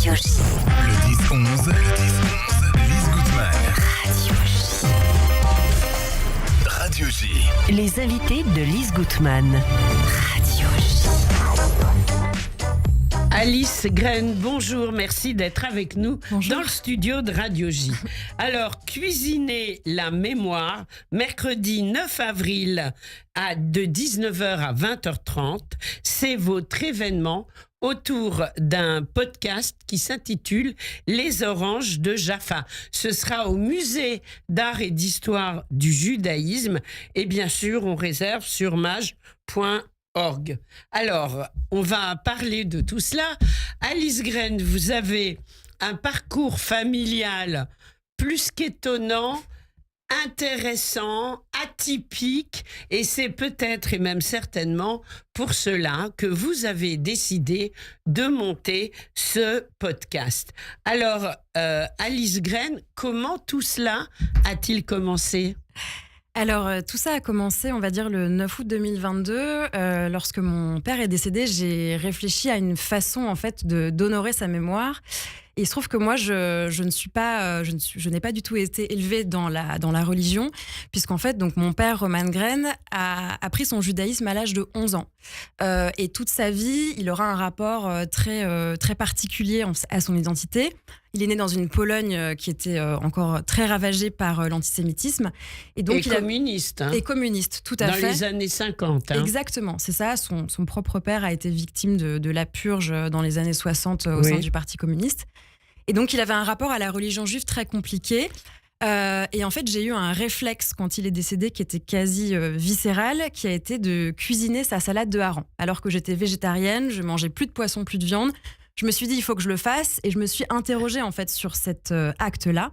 Radio J. Le 10-11, Lise Goutman. Radio J. Les invités de Lise Goutman. Radio J. Alice Graine, bonjour, merci d'être avec nous Bonjour. dans le studio de Radio J. Alors, cuisiner la mémoire, mercredi 9 avril de 19h à 20h30, c'est votre événement autour d'un podcast qui s'intitule Les Oranges de Jaffa. Ce sera au musée d'art et d'histoire du judaïsme et bien sûr, on réserve sur mage.org. Alors, on va parler de tout cela. Alice Graine, vous avez un parcours familial plus qu'étonnant, intéressant, atypique, et c'est peut-être et même certainement pour cela que vous avez décidé de monter ce podcast. Alors, Alice Graine, comment tout cela a-t-il commencé ? Alors, tout ça a commencé, on va dire, le 9 août 2022. Lorsque mon père est décédé, j'ai réfléchi à une façon, en fait, d'honorer sa mémoire. Et il se trouve que moi, je n'ai pas du tout été élevée dans la religion, puisqu'en fait, donc, mon père, Roman Graine, a pris son judaïsme à l'âge de 11 ans. Et toute sa vie, il aura un rapport très particulier à son identité. Il est né dans une Pologne qui était encore très ravagée par l'antisémitisme. Et donc, communiste. Et communiste, tout à fait. Dans les années 50. Exactement, c'est ça. Son propre père a été victime de la purge dans les années 60 au sein du Parti communiste. Et donc, il avait un rapport à la religion juive très compliqué. Et en fait, j'ai eu un réflexe quand il est décédé qui était quasi viscéral, qui a été de cuisiner sa salade de hareng. Alors que j'étais végétarienne, je mangeais plus de poisson, plus de viande. Je me suis dit, il faut que je le fasse. Et je me suis interrogée en fait sur cet acte-là.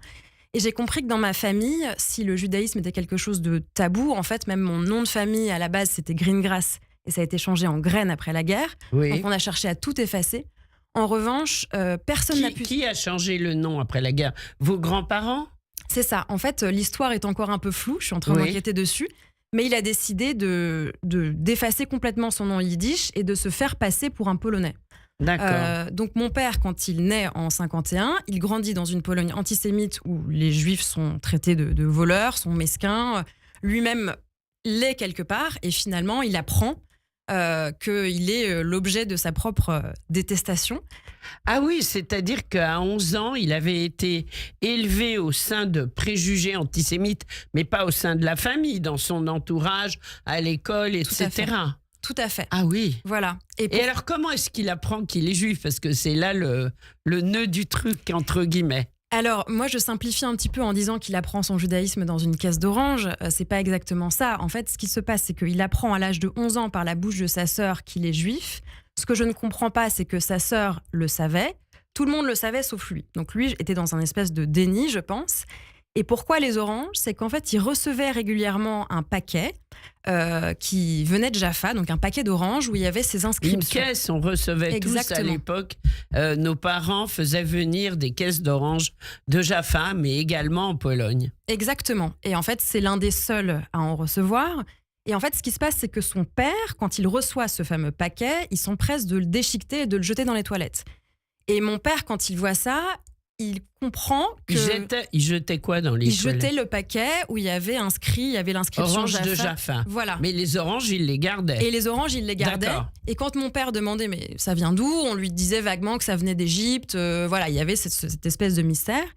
Et j'ai compris que dans ma famille, si le judaïsme était quelque chose de tabou, en fait, même mon nom de famille, à la base, c'était Greengrass. Et ça a été changé en Graine après la guerre. Oui. Donc, on a cherché à tout effacer. En revanche, personne n'a pu... Qui a changé le nom après la guerre ? Vos grands-parents ? C'est ça. En fait, l'histoire est encore un peu floue. Je suis en train d'enquêter dessus. Mais il a décidé d'effacer complètement son nom yiddish et de se faire passer pour un Polonais. D'accord. Donc mon père, quand il naît en 51, il grandit dans une Pologne antisémite où les Juifs sont traités de voleurs, sont mesquins. Lui-même l'est quelque part. Et finalement, il apprend qu'il est l'objet de sa propre détestation. Ah oui, c'est-à-dire qu'à 11 ans, il avait été élevé au sein de préjugés antisémites, mais pas au sein de la famille, dans son entourage, à l'école, etc. Tout à fait. Ah oui. Voilà. Et alors, comment est-ce qu'il apprend qu'il est juif ? Parce que c'est là le nœud du truc, entre guillemets. Alors, moi, je simplifie un petit peu en disant qu'il apprend son judaïsme dans une caisse d'orange. C'est pas exactement ça. En fait, ce qui se passe, c'est qu'il apprend à l'âge de 11 ans par la bouche de sa sœur qu'il est juif. Ce que je ne comprends pas, c'est que sa sœur le savait. Tout le monde le savait, sauf lui. Donc lui était dans un espèce de déni, je pense. Et pourquoi les oranges ? C'est qu'en fait, il recevait régulièrement un paquet qui venait de Jaffa, donc un paquet d'oranges où il y avait ses inscriptions. Une caisse, on recevait tous à l'époque. Nos parents faisaient venir des caisses d'oranges de Jaffa, mais également en Pologne. Exactement. Et en fait, c'est l'un des seuls à en recevoir. Et en fait, ce qui se passe, c'est que son père, quand il reçoit ce fameux paquet, il s'empresse de le déchiqueter et de le jeter dans les toilettes. Et mon père, quand il voit ça, il comprend que... Il jetait quoi dans les toilettes ? Il jetait le paquet où il y avait l'inscription Orange de Jaffa. Voilà. Mais les oranges, il les gardait. Et les oranges, il les gardait. D'accord. Et quand mon père demandait, mais ça vient d'où ? On lui disait vaguement que ça venait d'Égypte. Voilà, il y avait cette espèce de mystère.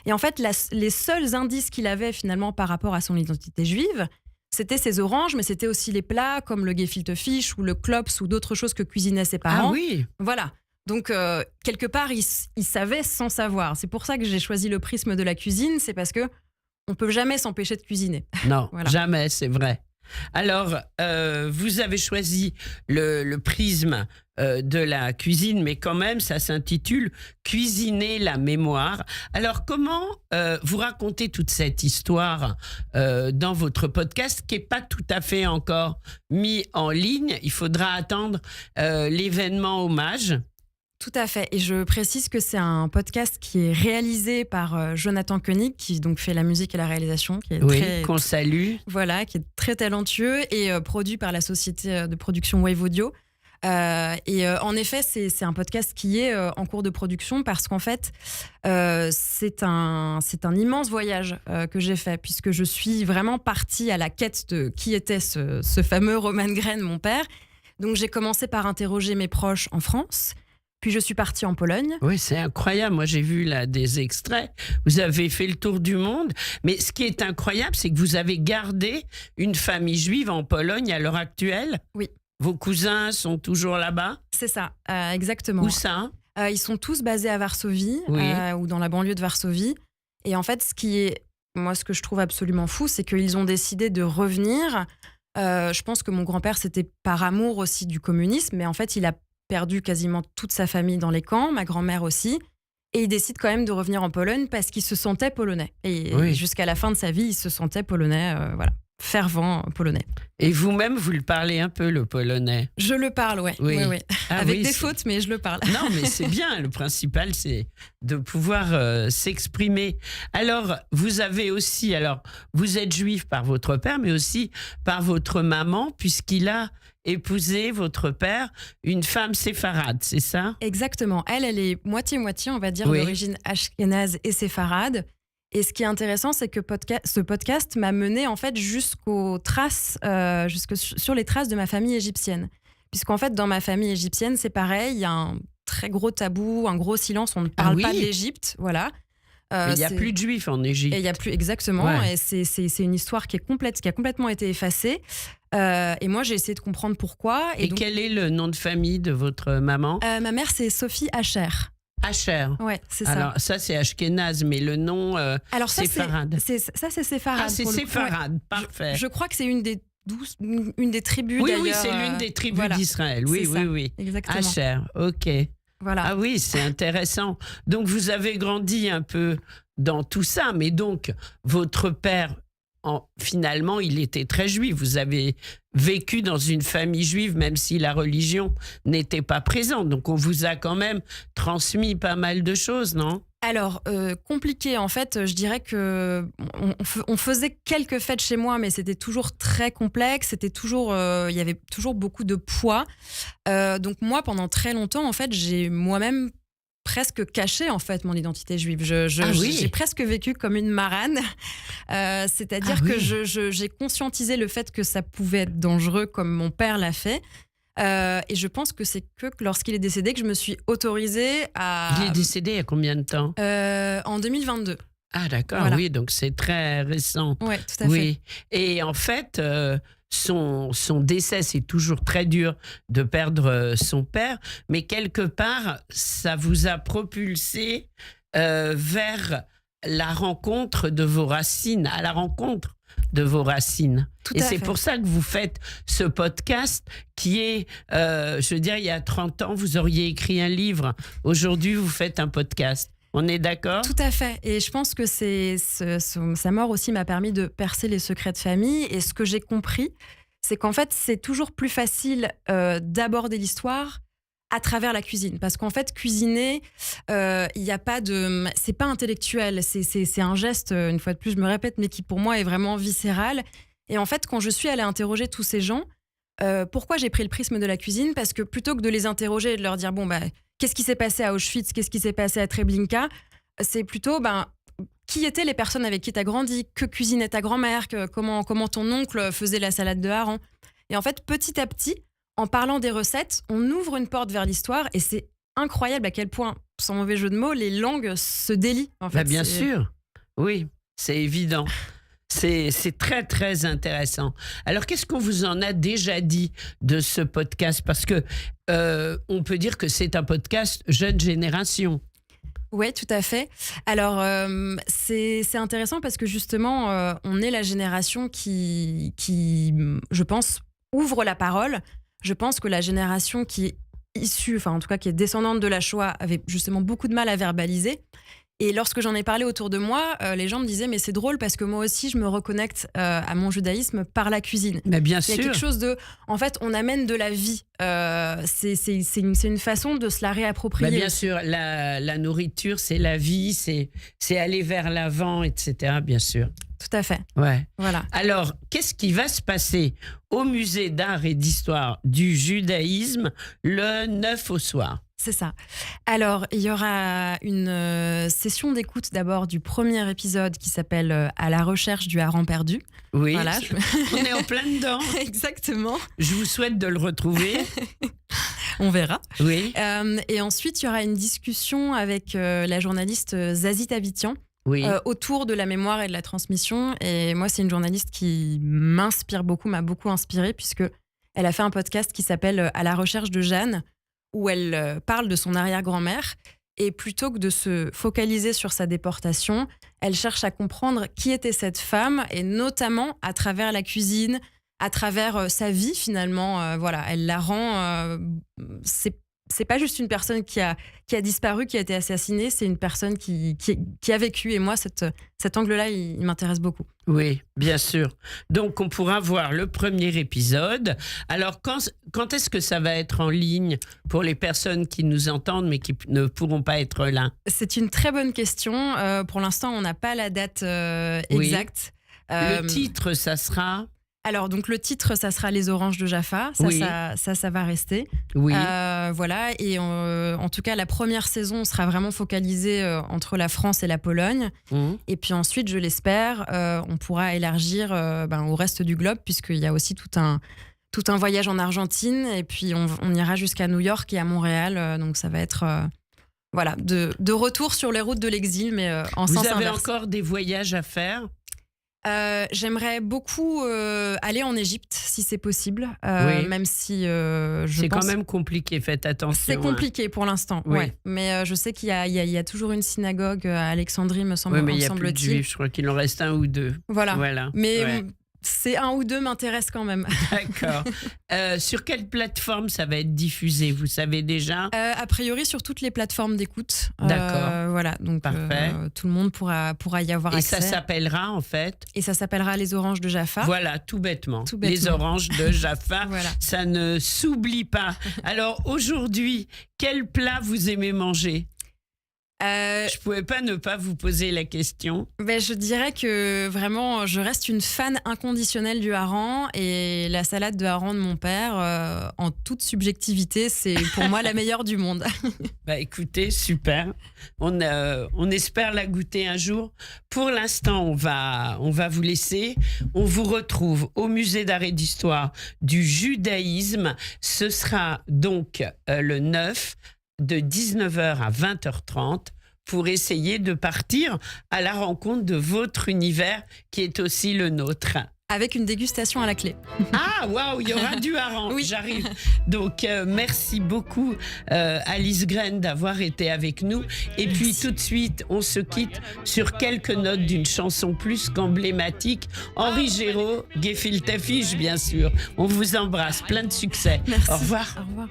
Et en fait, les seuls indices qu'il avait finalement par rapport à son identité juive, c'était ces oranges, mais c'était aussi les plats comme le gefilte fish ou le klops ou d'autres choses que cuisinaient ses parents. Ah oui. Voilà. Donc, quelque part, il savait sans savoir. C'est pour ça que j'ai choisi le prisme de la cuisine, c'est parce que on peut jamais s'empêcher de cuisiner. Non, Voilà. Jamais, c'est vrai. Alors, vous avez choisi le prisme de la cuisine, mais quand même, ça s'intitule « Cuisiner la mémoire ». Alors, comment vous racontez toute cette histoire dans votre podcast qui n'est pas tout à fait encore mis en ligne ? Il faudra attendre l'événement hommage. Tout à fait. Et je précise que c'est un podcast qui est réalisé par Jonathan Koenig, qui donc fait la musique et la réalisation, qui est qu'on salue. Voilà, qui est très talentueux et produit par la société de production Wave Audio. En effet, c'est un podcast qui est en cours de production parce qu'en fait, c'est un immense voyage que j'ai fait puisque je suis vraiment partie à la quête de qui était ce fameux Roman Gren, mon père. Donc j'ai commencé par interroger mes proches en France. Puis je suis partie en Pologne. Oui, c'est incroyable. Moi, j'ai vu là des extraits. Vous avez fait le tour du monde. Mais ce qui est incroyable, c'est que vous avez gardé une famille juive en Pologne à l'heure actuelle. Oui. Vos cousins sont toujours là-bas? C'est ça, exactement. Où ça? Ils sont tous basés à Varsovie, Oui. ou dans la banlieue de Varsovie. Et en fait, ce que je trouve absolument fou, c'est qu'ils ont décidé de revenir. Je pense que mon grand-père, c'était par amour aussi du communisme, mais en fait, il a perdu quasiment toute sa famille dans les camps, ma grand-mère aussi. Et il décide quand même de revenir en Pologne parce qu'il se sentait polonais. Et jusqu'à la fin de sa vie, il se sentait polonais, voilà, fervent polonais. Et vous-même, vous le parlez un peu, le polonais? Je le parle, oui. Ah, avec des fautes, mais je le parle. Non, mais c'est bien. Le principal, c'est de pouvoir s'exprimer. Alors, vous avez aussi... Alors, vous êtes juif par votre père, mais aussi par votre maman, puisqu'il a épousé, votre père, une femme séfarade, c'est ça? Exactement. Elle est moitié-moitié, on va dire, d'origine ashkénaze et séfarade. Et ce qui est intéressant, c'est que ce podcast m'a mené en fait jusqu'aux traces, sur les traces de ma famille égyptienne. Puisqu'en fait, dans ma famille égyptienne, c'est pareil, il y a un très gros tabou, un gros silence, on ne parle pas de l'Égypte, voilà. Il n'y a plus de juifs en Égypte. Et il n'y a plus, exactement. Ouais. Et c'est une histoire qui a complètement été effacée. Et moi, j'ai essayé de comprendre pourquoi. Et donc, quel est le nom de famille de votre maman? Ma mère, c'est Sophie Asher. Asher. Ouais, c'est ça. Alors, ça, c'est ashkénaze, mais le nom, alors, ça, séfarade. C'est séfarade. Ah, c'est séfarade, ouais. Parfait. Je crois que c'est une des tribus, d'ailleurs. Oui, c'est l'une des tribus d'Israël. Oui. Exactement. Asher, ok. Voilà. Ah oui, c'est intéressant. Donc, vous avez grandi un peu dans tout ça, mais donc, votre père, finalement, il était très juif. Vous avez vécu dans une famille juive, même si la religion n'était pas présente. Donc, on vous a quand même transmis pas mal de choses, non? Alors, compliqué, en fait, je dirais que on faisait quelques fêtes chez moi, mais c'était toujours très complexe, c'était toujours, il y avait toujours beaucoup de poids. Donc moi, pendant très longtemps, en fait, j'ai moi-même presque caché en fait mon identité juive. J'ai presque vécu comme une marane, c'est-à-dire que j'ai conscientisé le fait que ça pouvait être dangereux, comme mon père l'a fait. Et je pense que c'est que lorsqu'il est décédé que je me suis autorisée à... Il est décédé il y a combien de temps? En 2022. Ah d'accord, voilà. Oui, donc c'est très récent. Oui, tout à fait. Et en fait, son décès, c'est toujours très dur de perdre son père, mais quelque part, ça vous a propulsé vers la rencontre de vos racines, à la rencontre de vos racines. Et c'est pour ça que vous faites ce podcast qui est, je veux dire, il y a 30 ans, vous auriez écrit un livre. Aujourd'hui, vous faites un podcast. On est d'accord? Tout à fait. Et je pense que sa mort aussi m'a permis de percer les secrets de famille. Et ce que j'ai compris, c'est qu'en fait, c'est toujours plus facile d'aborder l'histoire à travers la cuisine. Parce qu'en fait, cuisiner, il n'y a pas de... C'est pas intellectuel. C'est un geste, une fois de plus, je me répète, mais qui pour moi est vraiment viscéral. Et en fait, quand je suis allée interroger tous ces gens, pourquoi j'ai pris le prisme de la cuisine? Parce que plutôt que de les interroger et de leur dire, bon, bah, qu'est-ce qui s'est passé à Auschwitz? Qu'est-ce qui s'est passé à Treblinka? C'est plutôt, qui étaient les personnes avec qui tu as grandi? Que cuisinait ta grand-mère? Comment ton oncle faisait la salade de hareng? Et en fait, petit à petit, en parlant des recettes, on ouvre une porte vers l'histoire et c'est incroyable à quel point, sans mauvais jeu de mots, les langues se délient. En fait, bien sûr, oui, c'est évident. C'est très, très intéressant. Alors, qu'est-ce qu'on vous en a déjà dit de ce podcast? Parce que on peut dire que c'est un podcast jeune génération. Oui, tout à fait. Alors, c'est intéressant parce que justement, on est la génération qui, je pense, ouvre la parole. Je pense que la génération qui est issue, enfin en tout cas qui est descendante de la Shoah, avait justement beaucoup de mal à verbaliser. Et lorsque j'en ai parlé autour de moi, les gens me disaient mais c'est drôle parce que moi aussi je me reconnecte à mon judaïsme par la cuisine. Mais bien sûr. Il y a quelque chose de, en fait, on amène de la vie. C'est une façon de se la réapproprier. Bien sûr, la nourriture c'est la vie, c'est aller vers l'avant, etc. Bien sûr. tout à fait. Ouais. Voilà. Alors, qu'est-ce qui va se passer au musée d'art et d'histoire du judaïsme le 9 au soir? C'est ça. Alors, il y aura une session d'écoute d'abord du premier épisode qui s'appelle « À la recherche du hareng perdu ». Oui, Voilà, on est en plein dedans. Exactement. Je vous souhaite de le retrouver. On verra. Oui. Et ensuite, il y aura une discussion avec la journaliste Zazie Tavitian Oui. autour de la mémoire et de la transmission. Et moi, c'est une journaliste qui m'inspire beaucoup, m'a beaucoup inspirée, puisque elle a fait un podcast qui s'appelle « À la recherche de Jeanne », où elle parle de son arrière-grand-mère. Et plutôt que de se focaliser sur sa déportation, elle cherche à comprendre qui était cette femme, et notamment à travers la cuisine, à travers sa vie finalement. Voilà, elle la rend... c'est pas juste une personne qui a disparu, qui a été assassinée, c'est une personne qui a vécu. Et moi, cet angle-là, il m'intéresse beaucoup. Oui, bien sûr. Donc, on pourra voir le premier épisode. Alors, quand est-ce que ça va être en ligne pour les personnes qui nous entendent mais qui ne pourront pas être là? C'est une très bonne question. Pour l'instant, on n'a pas la date exacte. Le titre, ça sera... Alors, donc, le titre, ça sera Les Oranges de Jaffa. Ça, Oui. ça va rester. Oui. Voilà. Et en tout cas, la première saison sera vraiment focalisée entre la France et la Pologne. Et puis ensuite, je l'espère, on pourra élargir au reste du globe, puisqu'il y a aussi tout un voyage en Argentine. Et puis, on ira jusqu'à New York et à Montréal. Donc, ça va être... voilà, de retour sur les routes de l'exil, mais en sens inverse. Vous avez encore des voyages à faire? J'aimerais beaucoup aller en Égypte, si c'est possible, Oui. même si C'est quand même compliqué, faites attention. c'est compliqué pour l'instant, Oui. ouais. Mais je sais qu'il y a toujours une synagogue à Alexandrie, me Oui, mais il n'y a plus de semble-t-il. juifs, je crois qu'il en reste un ou deux. Voilà. Mais ouais. c'est un ou deux m'intéresse quand même. D'accord. Sur quelle plateforme ça va être diffusé, vous savez déjà? A priori sur toutes les plateformes d'écoute. D'accord. Voilà, donc Parfait. tout le monde pourra y avoir Et accès. ça s'appellera en fait? Et ça s'appellera Les Oranges de Jaffa. Voilà, tout bêtement. Tout bêtement. Les Oranges de Jaffa. Voilà. Ça ne s'oublie pas. Alors aujourd'hui, quel plat vous aimez manger? Je pouvais pas ne pas vous poser la question. Je dirais que vraiment, je reste une fan inconditionnelle du hareng, et la salade de hareng de mon père, en toute subjectivité, c'est pour moi la meilleure du monde. Écoutez, super. On espère la goûter un jour. Pour l'instant, on va vous laisser. On vous retrouve au musée d'art et d'histoire du judaïsme. Ce sera donc le 9 de 19h à 20h30 pour essayer de partir à la rencontre de votre univers qui est aussi le nôtre. Avec une dégustation à la clé. Ah, waouh, il y aura du hareng, Oui. J'arrive. Donc, merci beaucoup, Alice Green, d'avoir été avec nous. Et puis, tout de suite, on se quitte sur quelques notes d'une chanson plus qu'emblématique. Henri Géraud, Gefilte Fisch, bien sûr. On vous embrasse, plein de succès. Merci. Au revoir. Au revoir.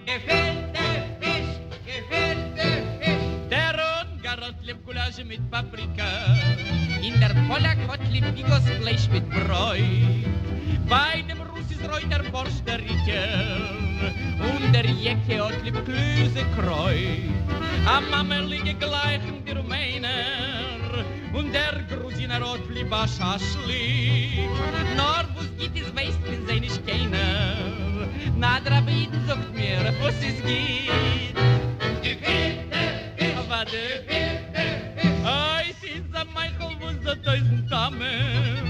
Der Rotgarottlib Gulasch mit Paprika. In der Polak-Gottlieb Bigosfleisch mit Bräu. Bei dem Russis Reu der Borsch der Richer. Und der Jecke Ottlieb Klösekräu. Am Mammelige gleichen die Rumäner. Und der Grusiner Ottlieb Aschaschli. Nor wo's geht, es weiß, bin sei nicht keiner. Na, der Rabiden sagt mir, was es geht. Aber der Ei, sie ist am Michael, wo sie tausend Damen.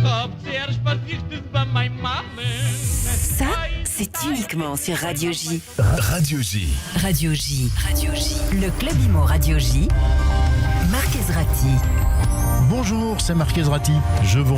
Hab zuerst verzichtet bei meinem Mammen. Ça, c'est uniquement sur Radio J. Radio J. Radio J. Radio J. Le Club Imo Radio J. Marc Ezrati. Bonjour, c'est Marc Ezrati. Je vous